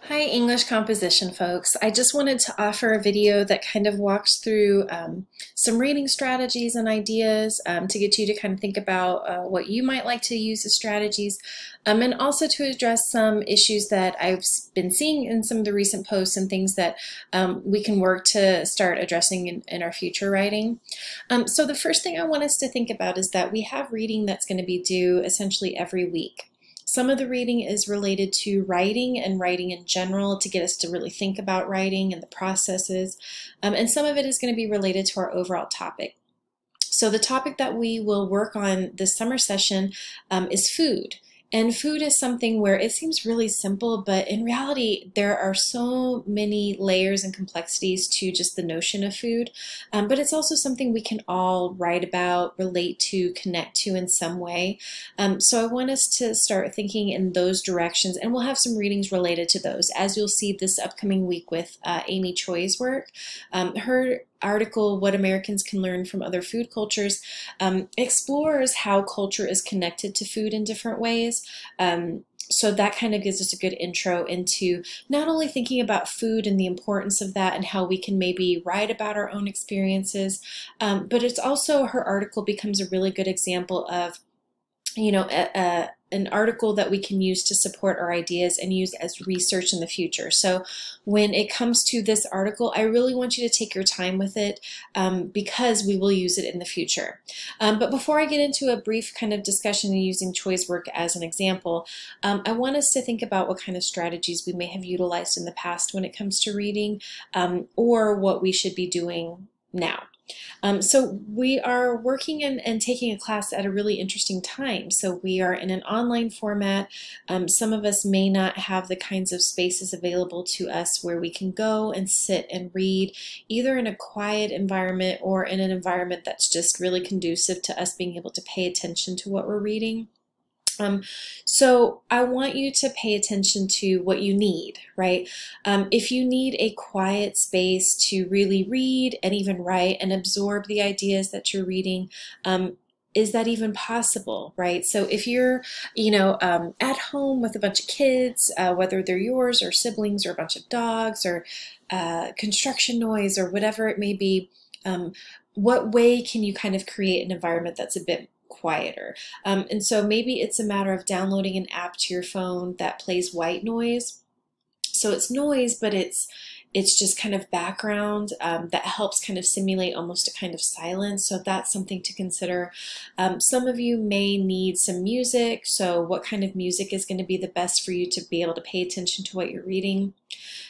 Hi, English composition folks. I just wanted to offer a video that kind of walks through some reading strategies and ideas to get you to kind of think about what you might like to use as strategies, and also to address some issues that I've been seeing in some of the recent posts and things that we can work to start addressing in our future writing. So the first thing I want us to think about is that we have reading that's going to be due essentially every week. Some of the reading is related to writing and writing in general to get us to really think about writing and the processes, and some of it is going to be related to our overall topic. So the topic that we will work on this summer session is food. And food is something where it seems really simple, but in reality, there are so many layers and complexities to just the notion of food. But it's also something we can all write about, relate to, connect to in some way. So I want us to start thinking in those directions, and we'll have some readings related to those, as you'll see this upcoming week with Amy Choi's work. Her article, What Americans Can Learn from Other Food Cultures, explores how culture is connected to food in different ways. So that kind of gives us a good intro into not only thinking about food and the importance of that and how we can maybe write about our own experiences, but it's also, her article becomes a really good example of an article that we can use to support our ideas and use as research in the future. So when it comes to this article, I really want you to take your time with it because we will use it in the future. But before I get into a brief kind of discussion using Choi's work as an example, I want us to think about what kind of strategies we may have utilized in the past when it comes to reading, or what we should be doing now. So we are working and taking a class at a really interesting time. So we are in an online format. Some of us may not have the kinds of spaces available to us where we can go and sit and read, either in a quiet environment or in an environment that's just really conducive to us being able to pay attention to what we're reading. So I want you to pay attention to what you need, right? If you need a quiet space to really read and even write and absorb the ideas that you're reading, is that even possible, right? So if you're, at home with a bunch of kids, whether they're yours or siblings or a bunch of dogs or construction noise or whatever it may be, what way can you kind of create an environment that's a bit quieter? And so maybe it's a matter of downloading an app to your phone that plays white noise. So it's noise, but it's just kind of background that helps kind of simulate almost a kind of silence. So that's something to consider. Some of you may need some music. So what kind of music is going to be the best for you to be able to pay attention to what you're reading?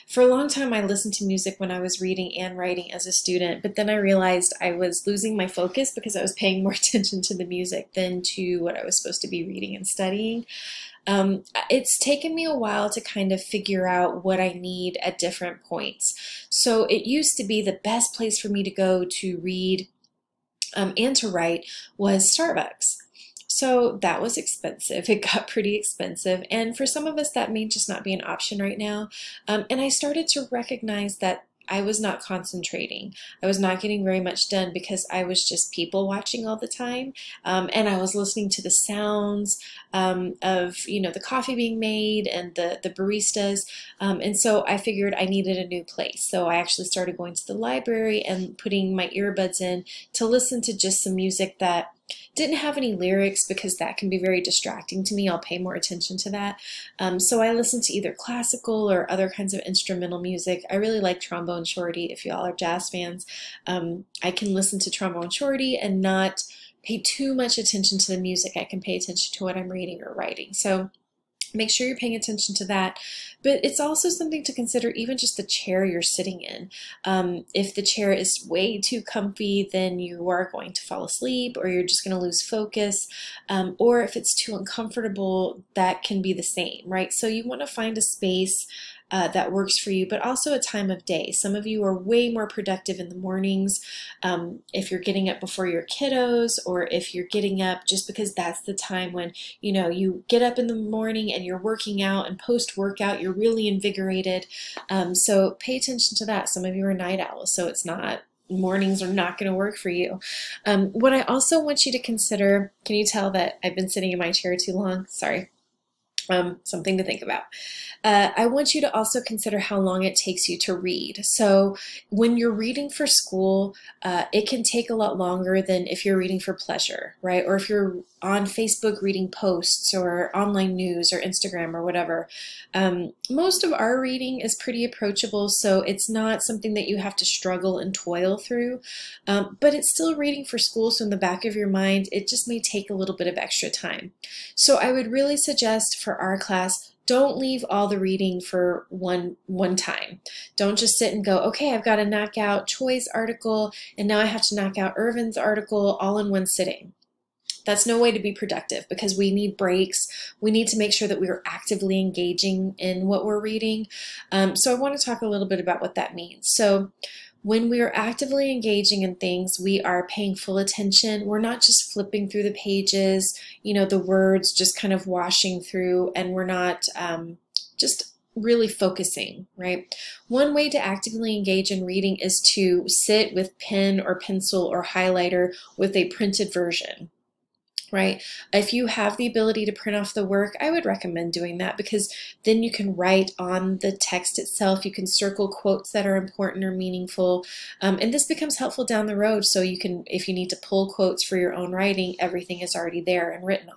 For a long time, I listened to music when I was reading and writing as a student, but then I realized I was losing my focus because I was paying more attention to the music than to what I was supposed to be reading and studying. It's taken me a while to kind of figure out what I need at different points. So it used to be the best place for me to go to read and to write was Starbucks. So that was expensive. It got pretty expensive. And for some of us, that may just not be an option right now. And I started to recognize that I was not concentrating. I was not getting very much done because I was just people watching all the time. And I was listening to the sounds of, the coffee being made and the baristas. And so I figured I needed a new place. So I actually started going to the library and putting my earbuds in to listen to just some music that didn't have any lyrics because that can be very distracting to me. I'll pay more attention to that. So I listened to either classical or other kinds of instrumental music. I really like Trombone Shorty. If y'all are jazz fans, I can listen to Trombone Shorty and not pay too much attention to the music. I can pay attention to what I'm reading or writing. So make sure you're paying attention to that. But it's also something to consider, even just the chair you're sitting in. If the chair is way too comfy, then you are going to fall asleep or you're just going to lose focus. Or if it's too uncomfortable, that can be the same, right? So you want to find a space that works for you, but also a time of day. Some of you are way more productive in the mornings if you're getting up before your kiddos, or if you're getting up just because that's the time when you get up in the morning and you're working out, and post-workout you're really invigorated. So pay attention to that. Some of you are night owls, so mornings are not going to work for you. What I also want you to consider, can you tell that I've been sitting in my chair too long? Sorry. Something to think about. I want you to also consider how long it takes you to read. So when you're reading for school, it can take a lot longer than if you're reading for pleasure, right? Or if you're on Facebook reading posts or online news or Instagram or whatever. Most of our reading is pretty approachable, so it's not something that you have to struggle and toil through, but it's still reading for school, so in the back of your mind, it just may take a little bit of extra time. So I would really suggest for our class, don't leave all the reading for one time. Don't just sit and go, okay, I've got to knock out Choi's article, and now I have to knock out Irvin's article all in one sitting. That's no way to be productive because we need breaks. We need to make sure that we are actively engaging in what we're reading. So I want to talk a little bit about what that means. So when we are actively engaging in things, we are paying full attention. We're not just flipping through the pages, you know, the words just kind of washing through, and we're not just really focusing, right? One way to actively engage in reading is to sit with pen or pencil or highlighter with a printed version. Right? If you have the ability to print off the work, I would recommend doing that because then you can write on the text itself. You can circle quotes that are important or meaningful. And this becomes helpful down the road. So you can, if you need to pull quotes for your own writing, everything is already there and written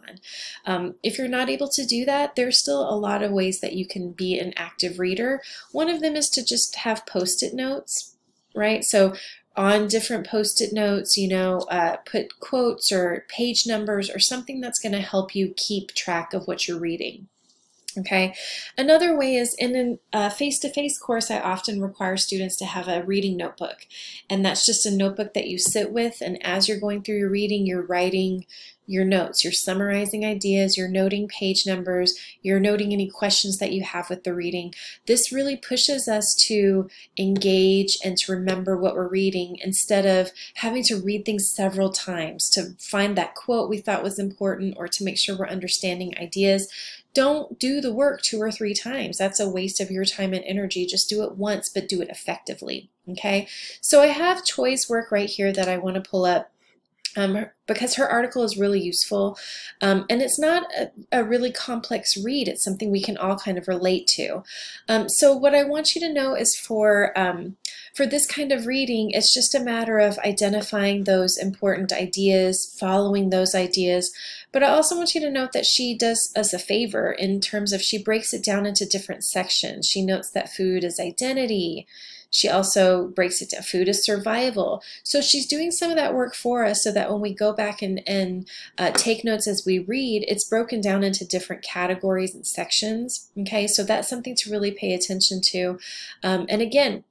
on. If you're not able to do that, there's still a lot of ways that you can be an active reader. One of them is to just have post-it notes, right? So on different post-it notes, you know, put quotes or page numbers or something that's going to help you keep track of what you're reading. Okay. Another way is in a face-to-face course, I often require students to have a reading notebook. And that's just a notebook that you sit with, and as you're going through your reading, you're writing your notes, you're summarizing ideas, you're noting page numbers, you're noting any questions that you have with the reading. This really pushes us to engage and to remember what we're reading instead of having to read things several times to find that quote we thought was important or to make sure we're understanding ideas. Don't do the work 2 or 3 times. That's a waste of your time and energy. Just do it once, but do it effectively. Okay, so I have Choi's work right here that I want to pull up. Because her article is really useful, and it's not a really complex read. It's something we can all kind of relate to. So what I want you to know is for this kind of reading, it's just a matter of identifying those important ideas, following those ideas. But I also want you to note that she does us a favor in terms of she breaks it down into different sections. She notes that food is identity. She also breaks it down. Food is survival. So she's doing some of that work for us so that when we go back and take notes as we read, it's broken down into different categories and sections. Okay, so that's something to really pay attention to. And again,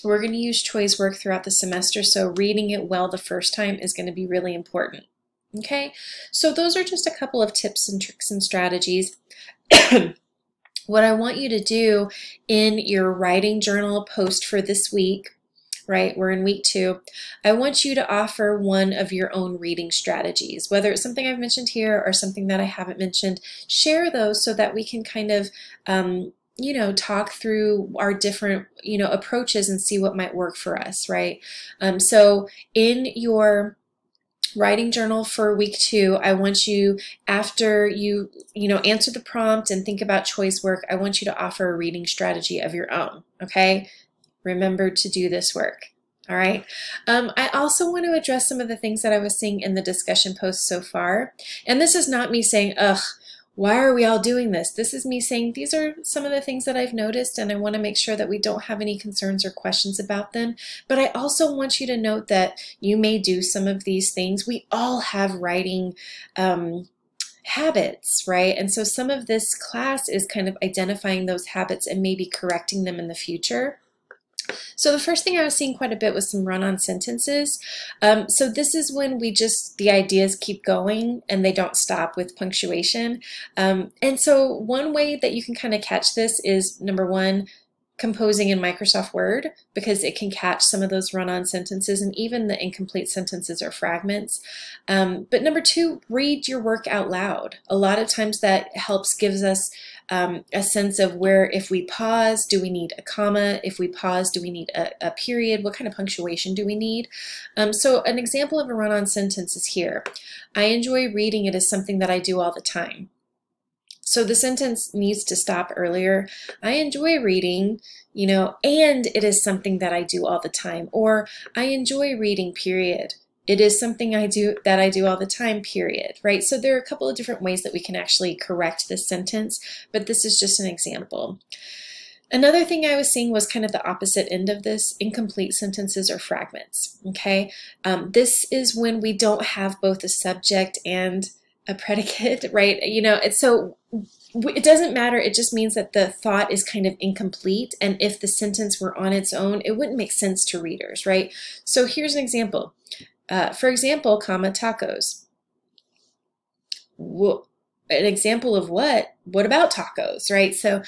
we're going to use Choi's work throughout the semester, so reading it well the first time is going to be really important. Okay, so those are just a couple of tips and tricks and strategies. What I want you to do in your writing journal post for this week, right, we're in week 2, I want you to offer one of your own reading strategies. Whether it's something I've mentioned here or something that I haven't mentioned, share those so that we can kind of you know, talk through our different, you know, approaches and see what might work for us, right? So in your writing journal for week 2, I want you, after you answer the prompt and think about Choi's work, I want you to offer a reading strategy of your own, okay? Remember to do this work. All right. I also want to address some of the things that I was seeing in the discussion post so far. And this is not me saying, ugh, why are we all doing this? This is me saying these are some of the things that I've noticed, and I want to make sure that we don't have any concerns or questions about them. But I also want you to note that you may do some of these things. We all have writing habits, right? And so some of this class is kind of identifying those habits and maybe correcting them in the future. So the first thing I was seeing quite a bit was some run-on sentences. So this is when the ideas keep going and they don't stop with punctuation. And so one way that you can kind of catch this is, number 1, composing in Microsoft Word, because it can catch some of those run-on sentences and even the incomplete sentences or fragments. But number 2, read your work out loud. A lot of times that gives us a sense of where, if we pause, do we need a comma? If we pause, do we need a period? What kind of punctuation do we need? So an example of a run-on sentence is here. I enjoy reading it as something that I do all the time. So the sentence needs to stop earlier. I enjoy reading, you know, and it is something that I do all the time. Or I enjoy reading, period. It is something I do all the time, period, right? So there are a couple of different ways that we can actually correct this sentence, but this is just an example. Another thing I was seeing was kind of the opposite end of this, incomplete sentences or fragments, okay? This is when we don't have both a subject and a predicate, right? You know, it doesn't matter. It just means that the thought is kind of incomplete. And if the sentence were on its own, it wouldn't make sense to readers, right? So here's an example. For example, comma, tacos. An example of what? What about tacos, right? So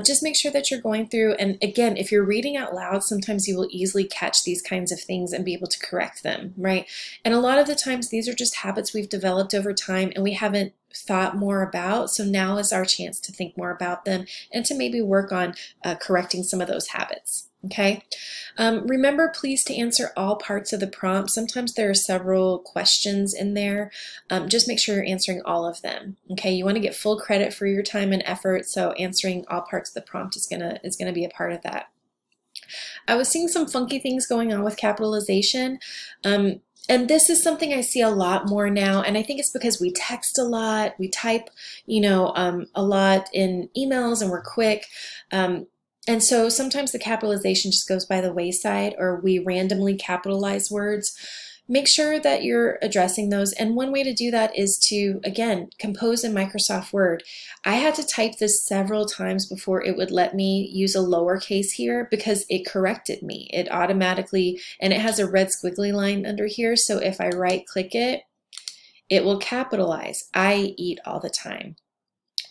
just make sure that you're going through, and again, if you're reading out loud, sometimes you will easily catch these kinds of things and be able to correct them, right? And a lot of the times, these are just habits we've developed over time and we haven't thought more about. So now is our chance to think more about them and to maybe work on correcting some of those habits. Okay. Remember, please, to answer all parts of the prompt. Sometimes there are several questions in there. Just make sure you're answering all of them. Okay. You want to get full credit for your time and effort. So answering all parts of the prompt is gonna be a part of that. I was seeing some funky things going on with capitalization. And this is something I see a lot more now, and I think it's because we text a lot, we type, you know, a lot in emails, and we're quick. And so sometimes the capitalization just goes by the wayside, or we randomly capitalize words. Make sure that you're addressing those. And one way to do that is to, again, compose in Microsoft Word. I had to type this several times before it would let me use a lowercase here because it corrected me. It automatically, and it has a red squiggly line under here. So if I right click it, it will capitalize. I eat all the time,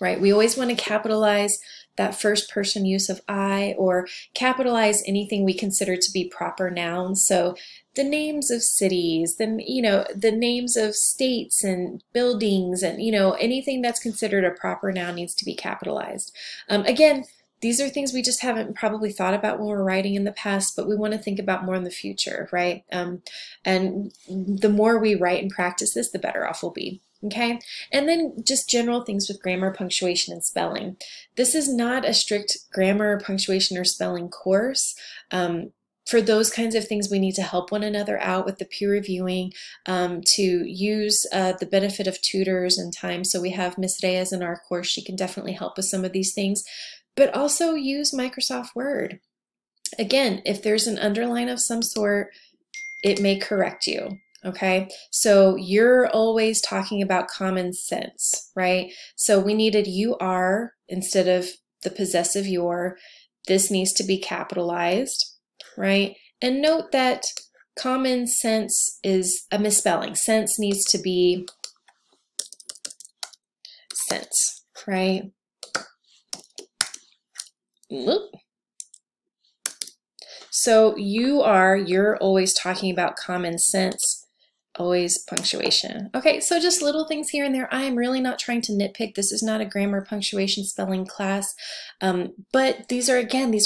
right? We always want to capitalize that first person use of I, or capitalize anything we consider to be proper nouns. So the names of cities, then, you know, the names of states and buildings, and, you know, anything that's considered a proper noun needs to be capitalized. Again, these are things we just haven't probably thought about when we're writing in the past, but we want to think about more in the future, right? And the more we write and practice this, the better off we'll be. Okay, and then just general things with grammar, punctuation, and spelling. This is not a strict grammar, punctuation, or spelling course. For those kinds of things, we need to help one another out with the peer reviewing, to use the benefit of tutors and time. So we have Miss Reyes in our course. She can definitely help with some of these things, but also use Microsoft Word. Again, if there's an underline of some sort, it may correct you. Okay, so you're always talking about common sense, right? So we needed you are instead of the possessive your. This needs to be capitalized, right? And note that common sense is a misspelling. Sense needs to be sense, right? So you're always talking about common sense. Always punctuation. Okay, so just little things here and there. I am really not trying to nitpick. This is not a grammar, punctuation, spelling class. But these are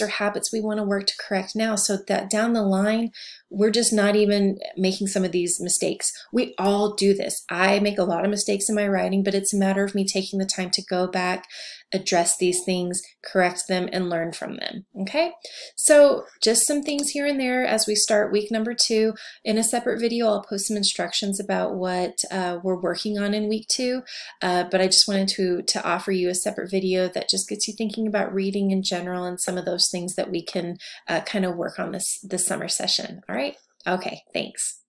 habits we want to work to correct now, so that down the line, we're just not even making some of these mistakes. We all do this. I make a lot of mistakes in my writing, but it's a matter of me taking the time to go back, address these things, correct them, and learn from them. Okay, so just some things here and there as we start week number 2. In a separate video, I'll post some instructions about what we're working on in week 2, but I just wanted to offer you a separate video that just gets you thinking about reading in general and some of those things that we can kind of work on this summer session. All right? Okay, thanks.